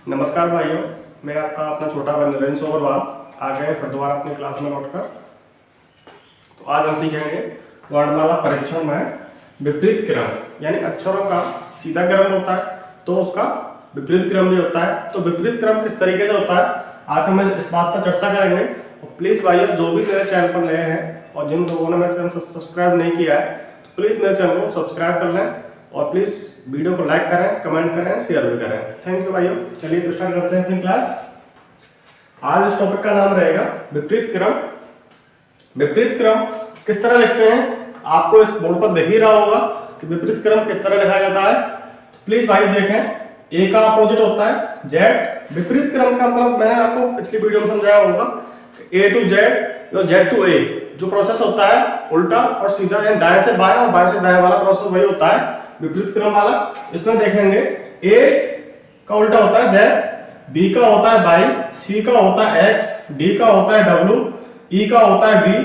नमस्कार भाइयों, मैं आपका अपना छोटा भाई नरेंद्र सोबरवाल आ गए फिर दोबारा अपनी क्लास में लौटकर। तो आज हम सीखेंगे वर्णमाला परीक्षण में विपरीत क्रम, यानी अक्षरों का सीधा क्रम होता है तो उसका विपरीत क्रम भी होता है। तो विपरीत क्रम किस तरीके से होता है, आज हम इस बात पर चर्चा करेंगे। और प्लीज भाइयों, जो भी मेरे चैनल पर नए हैं और जिन लोगों ने मेरे चैनल को सब्सक्राइब नहीं किया है तो प्लीज मेरे चैनल को सब्सक्राइब कर लें और प्लीज वीडियो को लाइक करें, कमेंट करें, शेयर भी करें। थैंक यू भाइयों। चलिए तो स्टार्ट करते हैं अपनी क्लास। आज इस टॉपिक का नाम रहेगा विपरीत क्रम। विपरीत क्रम किस तरह लिखते हैं, आपको इस बोर्ड पर दिख ही रहा होगा कि विपरीत क्रम किस तरह लिखा जाता है। तो प्लीज भाई देखें, ए का अपोजिट होता है जेड। विपरीत क्रम का मतलब मैंने आपको पिछली वीडियो में समझाया होगा, ए टू जेड या जेड टू ए जो प्रोसेस होता है उल्टा और सीधा, यानी दाएं से बाएं और बाएं से दाएं वाला प्रोसेस वही होता है विपरीत क्रम वाला। इसमें देखेंगे ए का उल्टा होता है जेड, बी का होता है वाई, सी का होता है एक्स, डी का होता है डब्ल्यू, ई का होता है बी,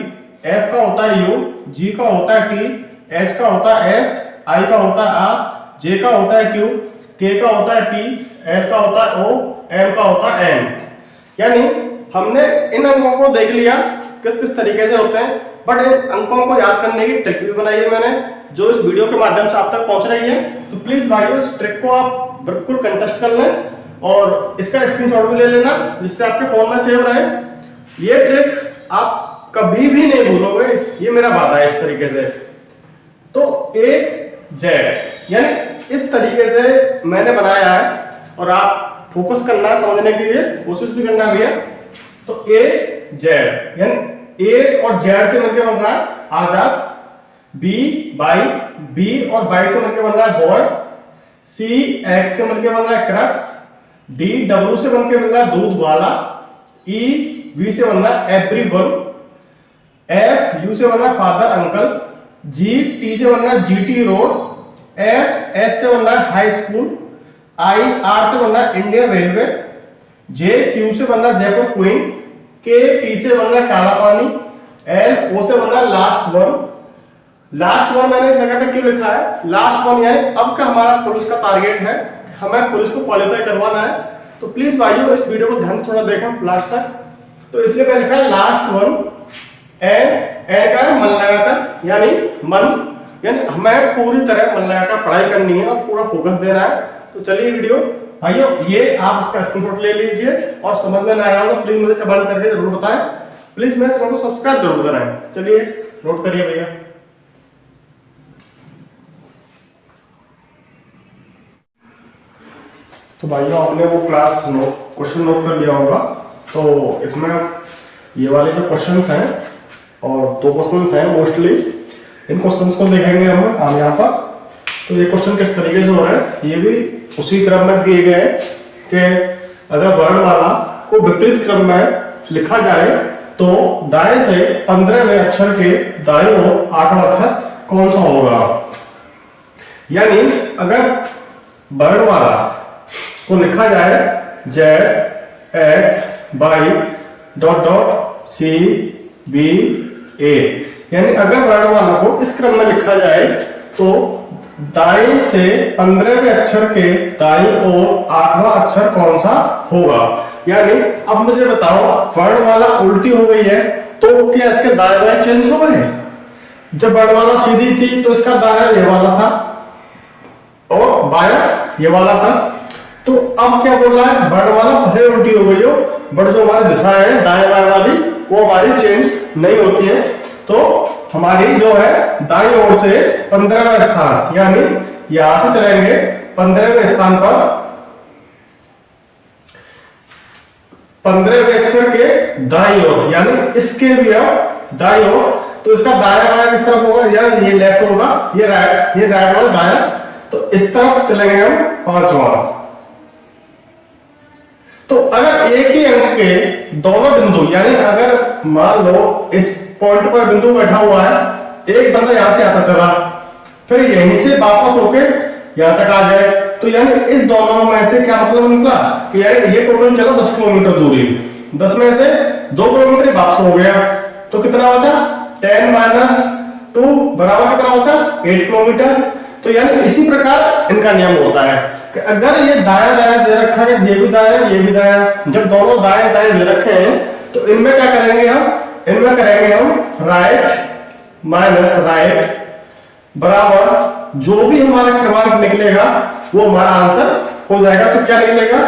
एफ का होता है यू, जी का होता है टी, एच का होता है एस, आई का होता है आर, जे का होता है क्यू, के का होता है पी, एल का होता है ओ, एम का होता है एन। यानी हमने इन अंकों को देख लिया किस किस तरीके से होते हैं, बट इन अंकों को याद करने की ट्रिक भी बनाई है मैंने जो इस वीडियो के माध्यम से आप तक पहुंच रही है। तो प्लीज भाइयों, इस ट्रिक को आप बिल्कुल कंटेस्ट कर लें और इसका स्क्रीनशॉट भी ले लेना जिससे आपके फोन में सेव रहे। ये ट्रिक आप कभी भी नहीं भूलोगे, ये मेरा वादा है। इस तरीके से तो ए जेड यानी इस तरीके से मैंने बनाया है और आप फोकस करना है, समझने के लिए कोशिश भी करना भी है। तो ए जेड यानी ए और जेड से मिलकर बन रहा है आजाद, बी बाई, बी और बाई से मिलकर बन रहा है बॉय, सी एक्स से मिलकर बन रहा है क्रक्स, डी डब्ल्यू से बनकर बन रहा है दूध वाला, ई वी से बन रहा है एवरीवन, एफ यू से बन रहा है फादर अंकल, जी टी से बन रहा है जीटी रोड, एच एस से बन रहा है हाई स्कूल, आई आर से बन रहा है इंडियन रेलवे, जे क्यू से बन रहा है जयपुर क्वीन, के पी से बन रहा है काला पानी, एल ओ से बन रहा है लास्ट वन। लास्ट वन मैंने इस जगह पे क्यों लिखा है लास्ट वन, यानी अब का हमारा पुलिस का टारगेट है, हमें पुलिस को क्वालिफाई करवाना है। तो प्लीज भाइयों इस वीडियो को ध्यान से थोड़ा देखें लास्ट तक। तो इसलिए मैंने लिखा है लास्ट वन, एन का मन लगाकर, यानी मन, यानी हमें पूरी तरह मन लगाकर पढ़ाई करनी है और पूरा फोकस देना है। तो चलिए वीडियो भाइयों, ये आप इसका स्क्रीनशॉट ले लीजिए और समझ में ना आया हो तो प्लीज मुझे कमेंट करके जरूर बताएं। प्लीज मेरे चैनल को सब्सक्राइब जरूर करें। चलिए नोट करिए भैया। तो भाइयों, आपने वो क्लास क्वेश्चन नोट कर लिया होगा। तो इसमें ये वाले जो क्वेश्चंस हैं और दो क्वेश्चंस हैं मोस्टली, इन क्वेश्चंस को देखेंगे हम यहाँ पर। तो ये क्वेश्चन किस तरीके से हो रहा है, ये भी उसी क्रम में दिए गए हैं कि अगर वर्णमाला को विपरीत क्रम में लिखा जाए तो दाएं से 15वें अक्षर के दाईं ओर 8वां अक्षर कौन सा होगा। यानी अगर वर्णमाला को लिखा जाए Z X Y dot dot C B A, यानी अगर वर्णमाला को इस क्रम में लिखा जाए तो दाएं से 15वें अक्षर के दाईं ओर 8वां अक्षर कौन सा होगा। यानी अब मुझे बताओ, वर्णमाला उल्टी हो गई है तो क्या इसके दाएं बाएं चेंज हो गए। जब वर्णमाला सीधी थी तो इसका दाया ये वाला था और बाया ये वाला था। तो अब क्या बोल रहा है, वर्णमाला भले उल्टी हो गई हो बट जो हमारी दिशा है दाएं बाएं वाली वो हमारी चेंज नहीं होती है। तो हमारी जो है दाईं ओर से 15वां स्थान, यानी यहां से चलेंगे 15वें स्थान पर 15वें अक्षर के दाईं ओर, यानी इसके भी अब दाईं ओर। तो इसका दाया बाया किस तरफ होगा, यानी ये लेफ्ट होगा, ये राइट वाला दाया। तो इस तरफ चलेंगे हम 5वां। तो अगर एक ही अंक के दोनों बिंदु, यानी अगर मान लो इस पॉइंट पर बिंदु बैठा हुआ है, एक बंदा यहां से आता चला फिर यहीं से वापस होके यहां तक आ जाए, तो यानी इस दोनों में से क्या मतलब निकला कि यार ये टोटल चला 10 किलोमीटर दूरी, 10 में से 2 किलोमीटर वापस हो गया। तो कितना बचा 10 - 2 बराबर कितना बचा 8 किलोमीटर। तो यानी इसी प्रकार इनका नियम होता है कि अगर ये दाया दाया दे रखा है, ये भी दाया ये भी दाया, जब दोनों दाएं दाएं दे रखे हैं तो इनमें क्या करेंगे हम, इनमें करेंगे हम राइट माइनस राइट बराबर जो भी हमारा क्रमांक निकलेगा वो हमारा आंसर हो जाएगा। तो क्या निकलेगा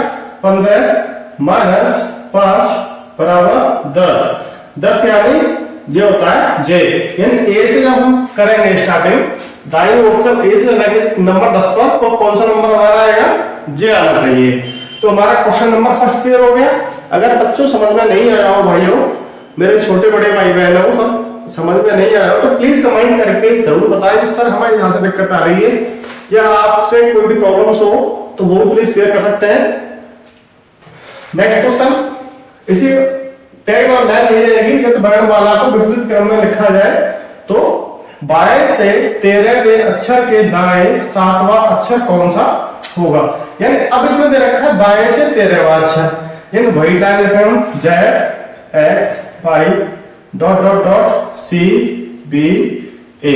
15 माइनस 5 बराबर 10, 10 यानी ये होता है जे, यानी ए से जब हम करेंगे स्टार्टिंग दाईं ओर से ए से लगे नंबर 10 पर तो कौन सा नंबर हमारा आएगा, जे आना चाहिए। तो हमारा क्वेश्चन नंबर फर्स्ट क्लियर हो गया। अगर बच्चों समझ में नहीं आया हो भाइयों, मेरे छोटे बड़े भाई बहन है वो सब समझ में नहीं आया हो तो प्लीज कमेंट करके जरूर बताएं कि सर हमें यहाँ से दिक्कत आ रही है, या आपसे कोई भी प्रॉब्लम्स हो तो वो प्लीज शेयर कर सकते हैं। नेक्स्ट क्वेश्चन, इसी टैग और लाइन नहीं रहेगी कि वर्णमाला को विपरीत क्रम में लिखा जाए तो बाएं से 13वें अक्षर के दाएं 7वां अक्षर कौन सा होगा। यानी अब इसमें दे रखा है बाएं से 13वां अक्षर, यानी वही लाइन लिखे हम Z X Y dot dot dot C B A,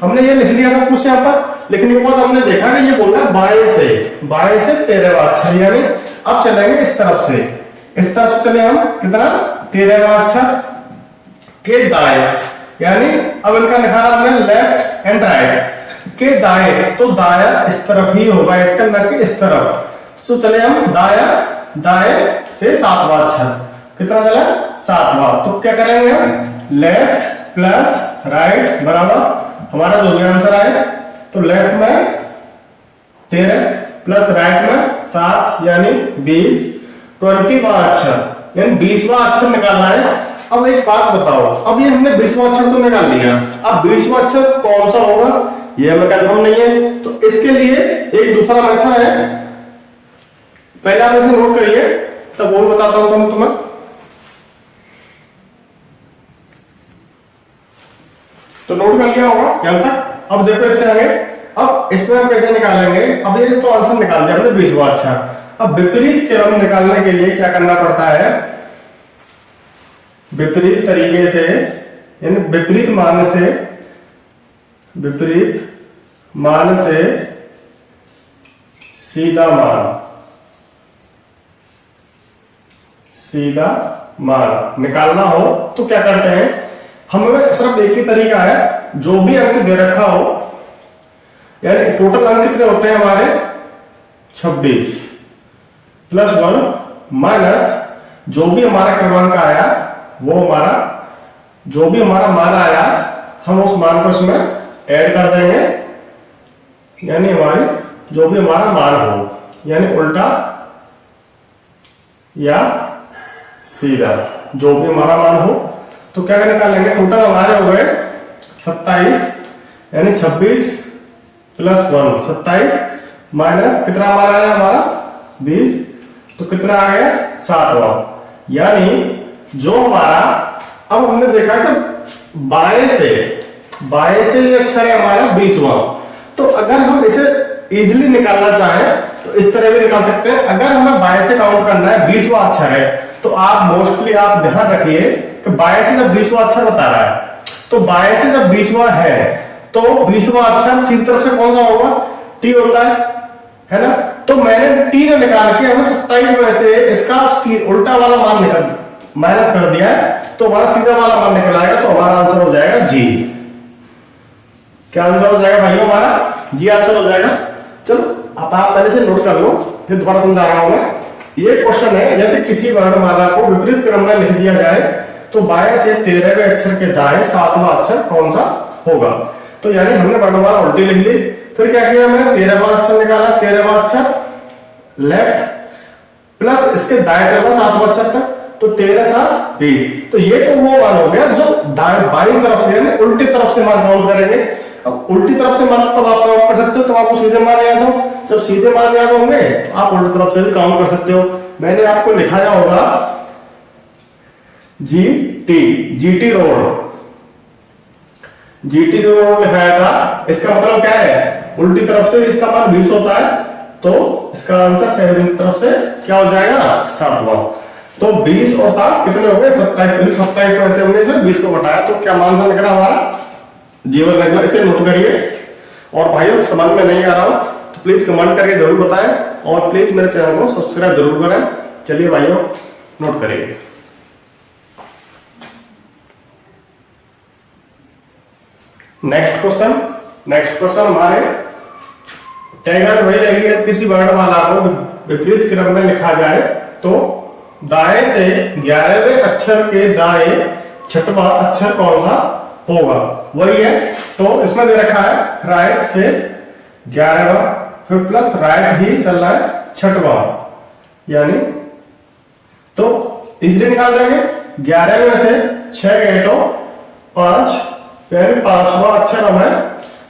हमने ये लिख लिया सब कुछ यहाँ पर। लिखने के बाद हमने देखा कि ये बोल रहा है बाएं से 13वां अक्षर, यानी अब चलेंगे इस तरफ से, इस तरफ से चले हम कितना 13वां अक्षर के दाएं, यानी अब इनका लिखा हमने लेफ्ट एंड राइट के दाएं, तो दाया इस तरफ ही होगा इसका, न कि इस तरफ। तो चले हम दाया दाएं से 7वां अक्षर, कितना चला 7वां, तो क्या करेंगे हम लेफ्ट प्लस राइट बराबर हमारा जो भी आंसर आए, तो लेफ्ट में 13 प्लस राइट में 7 यानी 20, 20वां अक्षर यानी 20वां अक्षर निकालना है। अब एक बात बताओ, अब ये हमने 20वां अक्षर तो निकाल लिया, अब 20वां अक्षर कौन सा होगा ये हमें कंफर्म नहीं है, तो इसके लिए एक दूसरा मेथड है, पहले आप इसे नोट करिए तब वो बताता हूं तुम्हें। तो नोट कर लिया होगा यहां तक। अब देखो इससे आगे, अब इसमें हम कैसे निकालेंगे, अब ये तो आंसर निकाल दिया हमने 20वां अक्षर। अब विपरीत क्रम निकालने के लिए क्या करना पड़ता है, विपरीत तरीके से यानी विपरीत मान से सीधा मान निकालना हो तो क्या करते हैं, हमें सिर्फ एक ही तरीका है, जो भी अंक दे रखा हो, यानी टोटल अंक कितने होते हैं हमारे 26 प्लस 1 माइनस जो भी हमारा क्रमांक आया वो हमारा जो भी हमारा मान आया हम उस मान को इसमें ऐड कर देंगे, यानी हमारी जो भी हमारा मान हो, यानी उल्टा या सीधा जो भी हमारा मान हो, तो क्या निकालेंगे, टोटल हमारे हो गए 27 यानी 26 प्लस 1 27 माइनस कितना हमारा आया हमारा 20, तो कितना आ गया 7वां, यानी जो हमारा अब हमने देखा कि बाएं से ये अक्षर है हमारा 20वां, तो अगर हम इसे इजीली निकालना चाहें तो इस तरह भी निकाल सकते हैं। अगर हमें बाएं से काउंट करना है 20वां अक्षर है, तो आप मोस्टली आप ध्यान रखिए कि बाएं से जब 20वां अक्षर बता रहा है, तो बाएं से जब 20वां है तो 20वां अक्षर सीधी तरफ से कौन सा होगा, टी होता है ना। तो मैंने टी ने निकाल के हमें 27 में से इसका उल्टा वाला मान निकल माइनस कर दिया है, तो हमारा सीधा वाला मान निकल आएगा, तो हमारा आंसर हो जाएगा जी। क्या आंसर हो जाएगा भाइयों, हमारा जी आंसर हो जाएगा। चलो अब आप पहले से नोट कर लो, फिर दोबारा समझा रहा हूं मैं। ये क्वेश्चन है, यदि किसी वर्णमाला को विपरीत क्रम में लिख दिया जाए तो बाएं से 13वें अक्षर के दाएं 7वां अक्षर कौन सा होगा। तो यानी हमने वर्णमाला उल्टी लिख ली, फिर क्या किया मैंने 13वां अक्षर निकाला, 13वां अक्षर लेफ्ट प्लस इसके दाएं चला 7वां अक्षर तक, तो 13 7 20, तो ये तो वो मान हो गया जो बाईं तरफ से यानी उल्टी तरफ से मान काउंट करेंगे। अब उल्टी तरफ से मान तब आप काउंट कर सकते हो, तो आपको सीधे मान याद हो, जब सीधे मान याद होंगे तो आप उल्टी तरफ से भी काउंट कर सकते हो। मैंने आपको लिखाया होगा जीटी रोड लिखाया था, इसका मतलब क्या है, उल्टी तरफ से इसका मान 20 होता है, तो इसका आंसर सेकंड तरफ से क्या हो जाएगा 7वां। तो 20 और 7 कितने हो गए 27, 27 में से हमने 20 को घटाया, तो क्या मान सा निकला हमारा जीवन निकला। इसे नोट करिए, और भाइयों समझ में नहीं आ रहा हो तो प्लीज कमेंट करके जरूर बताएं और प्लीज मेरे चैनल को सब्सक्राइब जरूर करें। चलिए भाइयों नोट करिए। नेक्स्ट क्वेश्चन हमारे टैगलाइन वही रहेगी, यदि किसी वर्णमाला को विपरीत क्रम में लिखा जाए तो दाएं से 11वें अक्षर के दाएं छठवां अक्षर कौन सा होगा, वही है। तो इसमें दे रखा है राइट से 11वां, फिर प्लस राइट ही चल रहा है छठवां, यानी तो इजीली निकाल देंगे। 11 में से 6 गए तो 5, फिर 5वां अक्षर हमें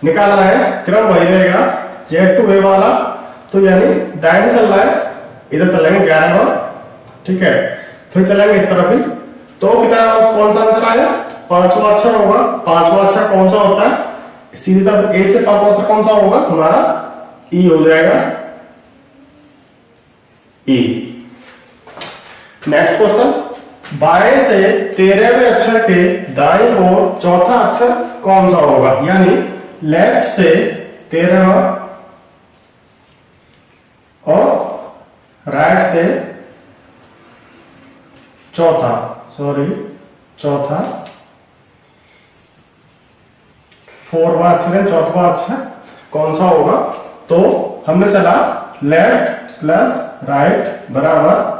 निकालना है, क्रम वही रहेगा Z to A वाला, तो यानी दाएं से चल रहा है, इधर चलेंगे 11वां, ठीक है। फिर चलेंगे इस तरफ ही, तो कितना कौन सा आंसर आया, 5वां अक्षर होगा। 5वां अक्षर कौन सा होता है, सीधी तरफ A से 5वां अक्षर कौन सा होगा, हमारा E हो जाएगा, E। नेक्स्ट क्वेश्चन, बाएं से 13वें अक्षर के दाईं ओर चौथा अक्षर कौन सा होगा, यानी लेफ्ट से 13वां और राइट से चौथा 4वां अक्षर, चौथा अक्षर कौन सा होगा। तो हमने चला लेफ्ट प्लस राइट बराबर,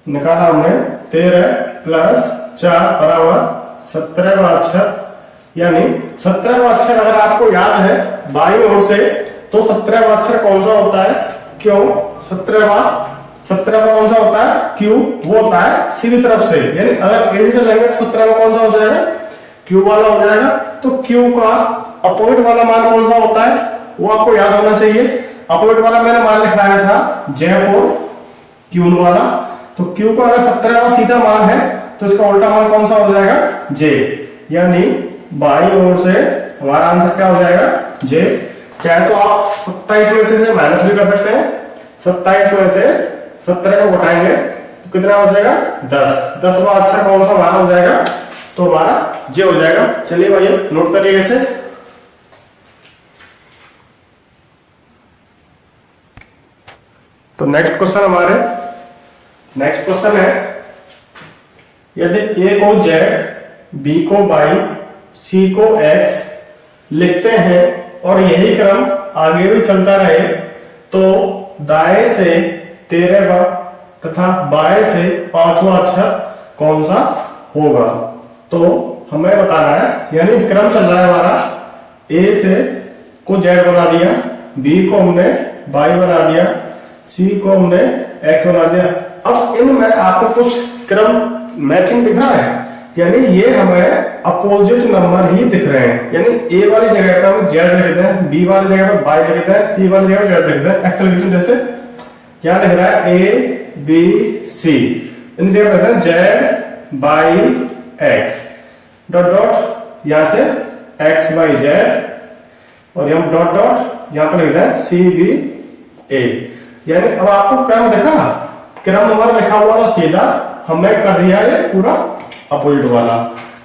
निकाला हमने 13 प्लस 4 बराबर 17वां अक्षर, यानी 17वां अक्षर अगर आपको याद है बाईं ओर से, तो 17वां अक्षर कौन सा होता है, क्यों 17वां कौन सा होता है, क्यू, वो होता है सीधी तरफ से, यानी अगर ए से लेंगे तो 17वां कौन सा हो जाएगा, क्यू वाला हो जाएगा। तो क्यू का अपोजिट वाला मान कौन सा होता है, वो आपको याद होना चाहिए। अपोजिट वाला मैंने मान लिखाया था जयपुर, क्यून वाला, तो क्यू का अगर 17वां सीधा मान है तो इसका उल्टा मान कौन सा हो जाएगा, जे, यानी बाईं ओर से हमारा आंसर क्या हो जाएगा, जे। चाहे तो आप 27 में से माइनस भी कर सकते हैं, 27 में से 17 को घटाएंगे तो कितना हो जाएगा, 10। 10वां अक्षर कौन सा हमारा हो जाएगा, तो हमारा जे हो जाएगा। चलिए भाई नोट करिए इसे। तो नेक्स्ट क्वेश्चन है, यदि ए को जेड, बी को वाई, सी को एक्स लिखते हैं और यही क्रम आगे भी चलता रहे तो दाएं से 13वां तथा बाएं से 5वां अक्षर कौन सा होगा। तो हमें बताना है, यानी क्रम चल रहा है हमारा, ए से को जेड बना दिया, बी को हमने वाई बना दिया, सी को हमने एक्स बना दिया। अब इनमें आपको कुछ क्रम मैचिंग दिख रहा है, यानी ये हमें अपोजिट नंबर ही दिख रहे हैं, यानी ए वाली जगह पर हम जेड लिख देते हैं, बी वाली जगह पर वाई लिख देते हैं, सी वाली जगह पर जेड लिख देते हैं। एक्स लिख देते हैं, जैसे क्या लिख रहा है, ए बी सी, इन जगह पर Z by x, dot dot यहां से एक्स बाई जेड, और यहां डॉट डॉट यहां पर लिख दें सी बी ए। यानी अब आपको क्रम देखा, क्रम हमारा लिखा हुआ था सीधा, हमने कर दिया ये पूरा अपोजिट वाला।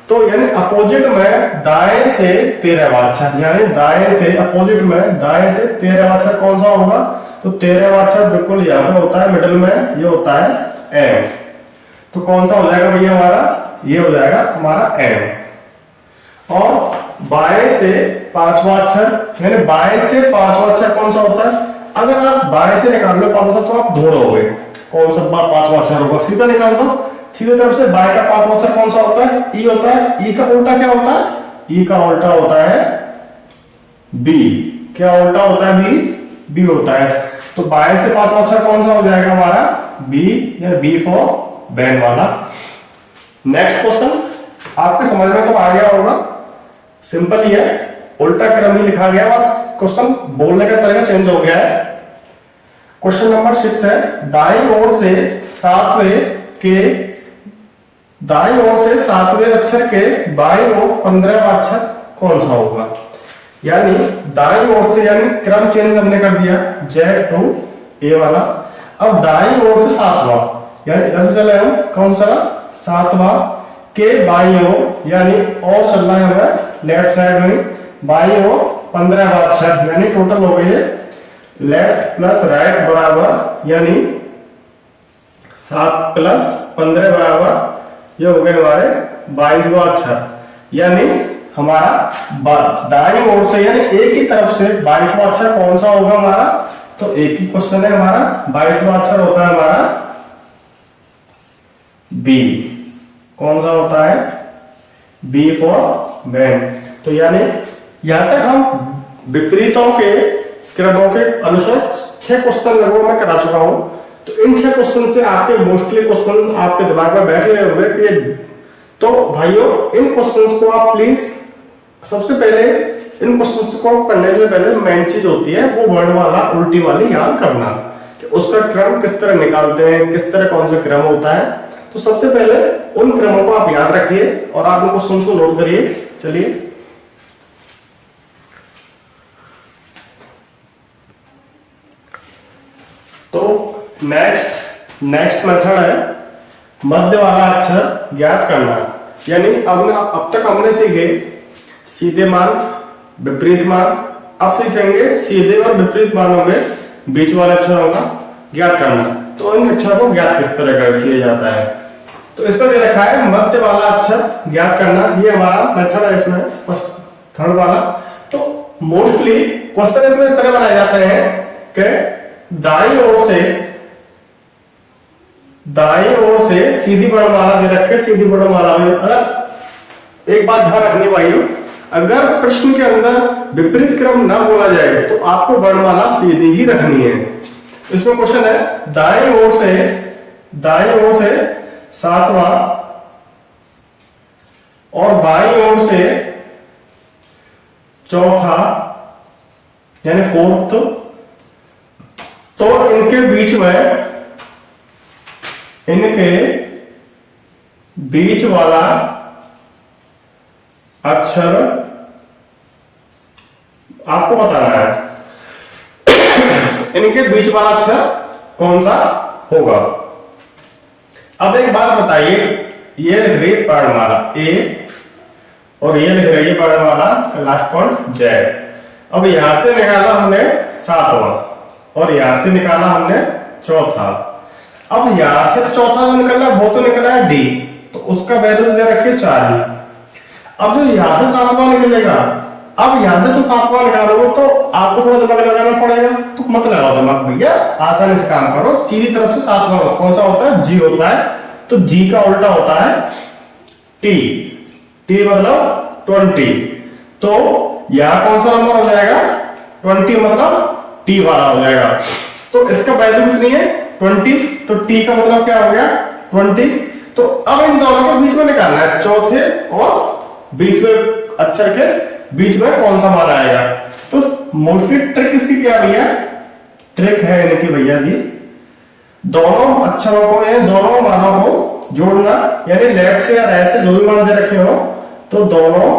तो यानी अपोजिट में दाएं से 13वां अक्षर, यानी दाएं से अपोजिट में दाएं से 13वां अक्षर कौन सा होगा, तो 13वां अक्षर बिल्कुल यहां पर होता है मिडिल में, ये होता है एम। तो कौन सा हो जाएगा भैया हमारा, ये हो जाएगा हमारा एम। और बाएं से 5वां अक्षर, यानी बाएं से 5वां अक्षर कौन सा होता है, अगर आप बाएं से निकाल लो 5वां तो आप ढूंढोगे कौन सा 5वां अक्षर होगा, सीधा निकाल दो। सीधे तरफ से बाएं का 5वां अक्षर कौन सा होता है, ई होता है। ई का उल्टा क्या होता है, ई का उल्टा होता है बी। क्या उल्टा होता है, बी होता है। तो बाएं से 5वां अक्षर कौन सा हो जाएगा हमारा, बी, या बी फॉर बैन वाला। नेक्स्ट क्वेश्चन आपके समझ में तो आ गया होगा, सिंपल ही है, उल्टा क्रम ही लिखा गया, बस क्वेश्चन बोलने का तरीका चेंज हो गया है। क्वेश्चन नंबर 6 है, दाईं ओर से 7वें अक्षर के बाईं ओर 15वां अक्षर कौन सा होगा। यानी दाईं ओर से, यानी क्रम चेंज हमने कर दिया जेड टू ए वाला। अब दाईं ओर से 7वां, यानी इधर से चले हम कौन सा 7वां के बाईं ओर, यानी और चलना है हमें लेफ्ट साइड में, बाईं ओर 15 बार 6 यानी टोटल हो गए लेफ्ट प्लस राइट बराबर यानी 7 प्लस 15 बराबर ये हो गए हमारे 22 बार 6 यानी हमारा दाईं ओर से यानी एक ही तरफ से 22वां अक्षर कौन सा होगा हमारा, तो एक ही क्वेश्चन है हमारा 22वां अक्षर होता है हमारा बी। कौन सा होता है, बी फॉर वैन। तो यानी यहां तक हम विपरीतों के क्रमों के अनुसार 6 क्वेश्चन लगभग मैं करा चुका हूं। तो इन 6 क्वेश्चन से आपके मोस्टली क्वेश्चंस आपके दिमाग में बैठ गए होंगे कि तो भाइयों इन क्वेश्चंस को आप प्लीज सबसे पहले इन क्वेश्चंस को पढ़ने से पहले मेन चीज होती है वो वर्ड वाला उल्टी वाली याद करना कि उसका क्रम किस तरह निकालते हैं, किस तरह कौन सा क्रम होता है। तो सबसे पहले उन क्रमों को आप याद रखिए और आप उन क्वेश्चंस को नोट करिए। चलिए तो नेक्स्ट मेथड है मध्य वाला अक्षर ज्ञात करना। यानी अब तक हमने सीखे सीधे मान, विपरीत मान, अब सीखेंगे सीधे और विपरीत मानों के बीच वाले अक्षरों का ज्ञात करना। तो इन अक्षरों को ज्ञात किस तरह कर किया जाता है, तो इसमें दे रखा है मध्य वाला अक्षर ज्ञात करना। ये हमारा मेथड है इसमें थर्ड वाला। तो मोस्टली क्वेश्चन इसमें इस तरह बनाए जाते हैं कि दाईं ओर से सीधी वर्णमाला दे रखे, सीधी वर्णमाला में अगर एक बात ध्यान रखनी भाइयों, अगर प्रश्न के अंदर विपरीत क्रम ना बोला जाए तो आपको वर्णमाला सीधी ही रखनी है। इसमें क्वेश्चन है दाईं ओर से 7वां और बाईं ओर से चौथा यानी 4th, तो इनके बीच वाला अक्षर आपको बताना है। इनके बीच वाला अक्षर कौन सा होगा। अब एक बात बताइए, ये लिख रही है वर्णमाला ए और ये लिख रही है वर्णमाला का लास्ट पॉइंट जेड। अब यहां से निकाला हमने 7वां और यहां से निकाला हमने चौथा। अब यहां से चौथा जो निकला वो तो निकला है डी, तो उसका वैल्यू दे रखिए 4 ही। अब जो यहां से 7वां निकलेगा, अब यहां से तो 7वां निकालोगे तो आपको थोड़ा दिमाग लगाना पड़ेगा। तो मत लगाओ दिमाग भैया, आसानी से काम करो। सीधी तरफ से 7वां कौन सा होता है, जी होता है। तो जी का उल्टा होता है टी, टी मतलब 20। तो यहां कौन सा नंबर हो जाएगा 20, मतलब टी वाला हो जाएगा। तो इसका वैल्यू कितनी है 20, तो टी का मतलब क्या हो गया 20। तो अब इन दोनों के बीच में निकालना है, चौथे और 20वें अक्षर के बीच में कौन सा मान आएगा। तो मोस्टली ट्रिक इसकी क्या भैया, ट्रिक है इनकी भैया जी, दोनों अक्षरों को या दोनों मानों को जोड़ना। यानी लेफ्ट से या राइट से जो भी मान दे रखे हो तो दोनों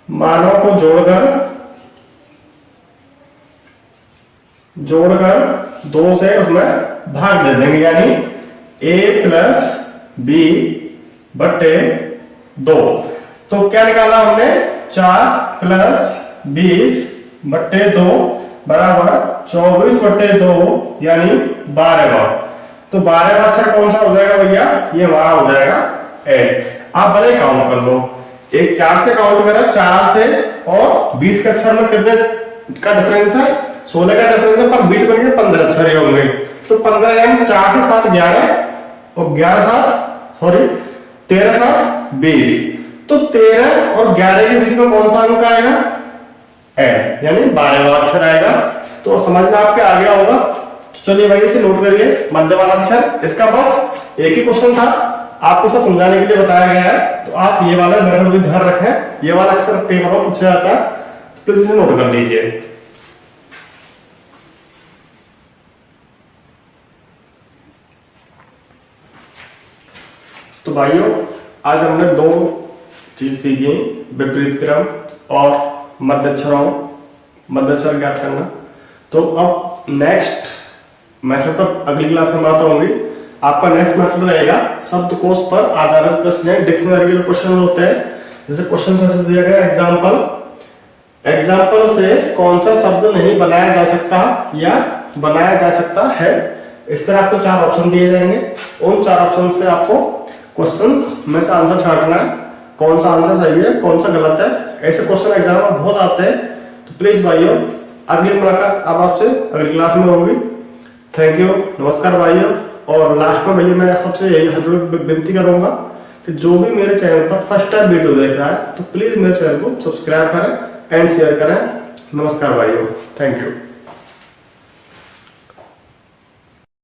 मानों को जोड़कर 2 से उसमें भाग दे देंगे। यानी a प्लस बी बटे 2। तो क्या निकाला हमने 4 प्लस 20 बटे 2 बराबर 24 बटे 2 यानी 12वां। तो 12वां अक्षर कौन सा हो जाएगा भैया, ये हमारा हो जाएगा ए। आप भले काउंट कर लो, एक 4 से काउंट करा, 4 से और 20 के अक्षर में कितने का डिफरेंस है, 16 का डिफरेंस है, पर 20 बन गए 15 अक्षर होंगे। तो 15 यानी 4 से 7 11 और 13 7 20। तो 13 और 11 के बीच में कौन सा अंक आएगा, एन, यानी 12वां अक्षर आएगा। तो समझ में आपके आ गया होगा। तो चलिए भाई इसे नोट करिए, मध्य वाला अक्षर। इसका बस एक ही क्वेश्चन था, आपको सब समझाने के लिए बताया गया है। तो आप ये वाला मेथड भी ध्यान रखें, ये वाला अक्षर पेपर में पूछा जाता है, तो प्लीज इसे नोट कर लीजिए। तो भाइयों आज हमने 2 चीज सीखी, विपरीत क्रम और मध्य अक्षर ज्ञात करना। तो अब नेक्स्ट मेथड पर अगली क्लास में बात होंगी। आपका नेक्स्ट मेथड रहेगा शब्दकोश पर आधारित प्रश्न, डिक्शनरी के क्वेश्चन होते हैं जैसे क्वेश्चन ऐसे दिया गया एग्जाम्पल, एग्जाम्पल से कौन सा शब्द नहीं बनाया जा सकता या बनाया जा सकता है। इस तरह आपको 4 ऑप्शन दिए जाएंगे। उन 4 ऑप्शन से आपको क्वेश्चंस में से आंसर छांटना है, कौन सा आंसर सही है कौन सा गलत है। ऐसे क्वेश्चन एग्जाम में बहुत आते हैं। तो प्लीज भाइयों, अगली मुलाकात अब आपसे अगली क्लास में होगी। थैंक यू, नमस्कार भाइयों। और लास्ट में भैया मैं सबसे यही विनती करूंगा कि जो भी मेरे चैनल पर फर्स्ट टाइम वीडियो देख रहा है तो प्लीज मेरे चैनल को सब्सक्राइब करें एंड शेयर करें। नमस्कार भाइयों, थैंक यू।